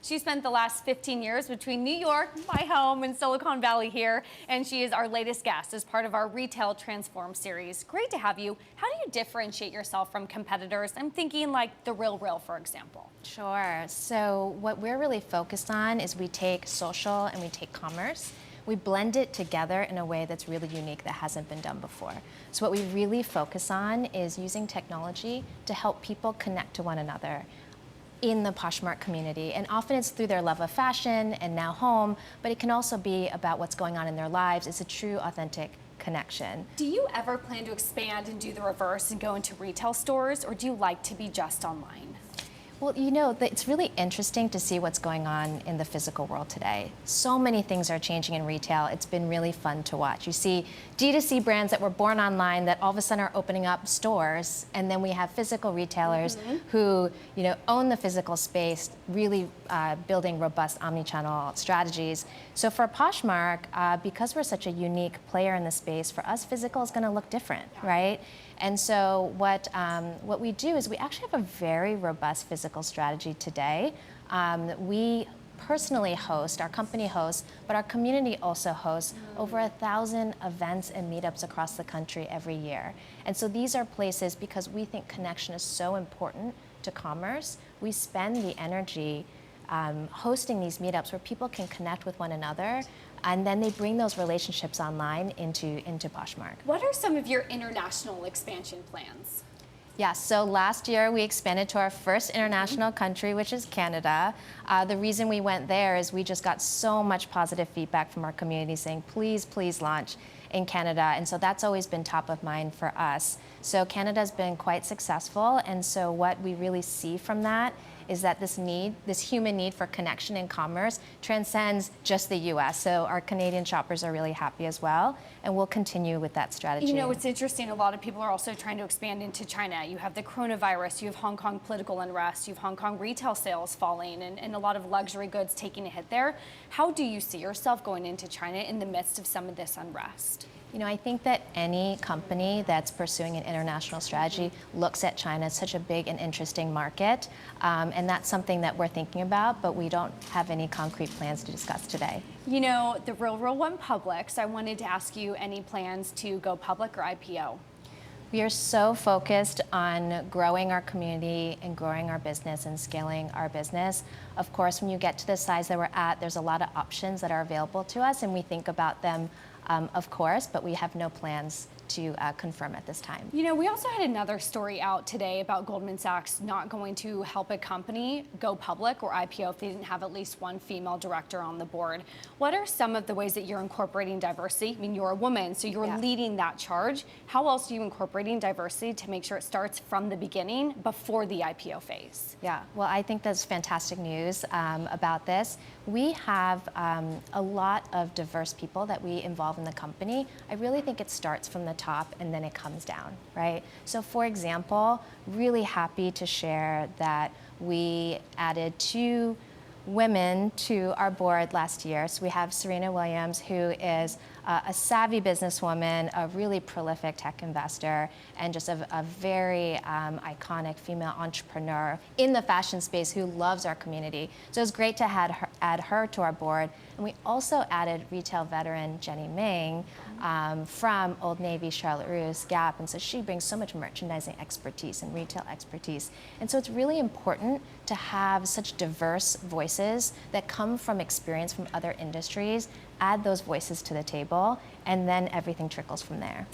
She spent the last 15 years between New York, my home, and Silicon Valley here, and she is our latest guest as part of our Retail Transform series. Great to have you. How do you differentiate yourself from competitors? I'm thinking like The Real, for example. Sure. So what we're really focused on is we take social and we take commerce. We blend it together in a way that's really unique that hasn't been done before. So what we really focus on is using technology to help people connect to one another in the Poshmark community. And often it's through their love of fashion and now home, but it can also be about what's going on in their lives. It's a true, authentic connection. Do you ever plan to expand and do the reverse and go into retail stores, or do you like to be just online? Well, you know, it's really interesting to see what's going on in the physical world today. So many things are changing in retail. It's been really fun to watch. You see D2C brands that were born online that all of a sudden are opening up stores, and then we have physical retailers who, you know, own the physical space, really building robust omnichannel strategies. So for Poshmark, because we're such a unique player in the space, for us, physical is going to look different, right? And so what we do is we actually have a very robust physical strategy today. We personally host, our company hosts, but our community also hosts over 1,000 events and meetups across the country every year. And so these are places, because we think connection is so important to commerce, we spend the energy hosting these meetups where people can connect with one another, and then they bring those relationships online into Poshmark. What are some of your international expansion plans? Yeah, so last year we expanded to our first international country, which is Canada. The reason we went there is we just got so much positive feedback from our community saying, please, please launch in Canada. And so that's always been top of mind for us. So Canada's been quite successful. And so what we really see from that is that this human need for connection and commerce transcends just the US. So our Canadian shoppers are really happy as well, and we'll continue with that strategy. You know, it's interesting, a lot of people are also trying to expand into China. You have the coronavirus, you have Hong Kong political unrest, you have Hong Kong retail sales falling, and a lot of luxury goods taking a hit there. How do you see yourself going into China in the midst of some of this unrest? You know, I think that any company that's pursuing an international strategy looks at China as such a big and interesting market, and that's something that we're thinking about, but we don't have any concrete plans to discuss today. You know, The Real went public, so I wanted to ask you any plans to go public or IPO? We are so focused on growing our community and growing our business and scaling our business. Of course, when you get to the size that we're at, there's a lot of options that are available to us, and we think about them, of course, but we have no plans to confirm at this time. You know, we also had another story out today about Goldman Sachs not going to help a company go public or IPO if they didn't have at least one female director on the board. What are some of the ways that you're incorporating diversity? I mean, you're a woman, so you're leading that charge. How else are you incorporating diversity to make sure it starts from the beginning before the IPO phase? Yeah, well, I think that's fantastic news about this. We have a lot of diverse people that we involve in the company. I really think it starts from the top and then it comes down, right? So for example, really happy to share that we added 2 women to our board last year. So we have Serena Williams, who is a savvy businesswoman, a really prolific tech investor, and just a very iconic female entrepreneur in the fashion space who loves our community. So it was great to add her to our board. And we also added retail veteran Jenny Ming from Old Navy, Charlotte Russe, Gap, and so she brings so much merchandising expertise and retail expertise. And so it's really important to have such diverse voices that come from experience from other industries, add those voices to the table, and then everything trickles from there.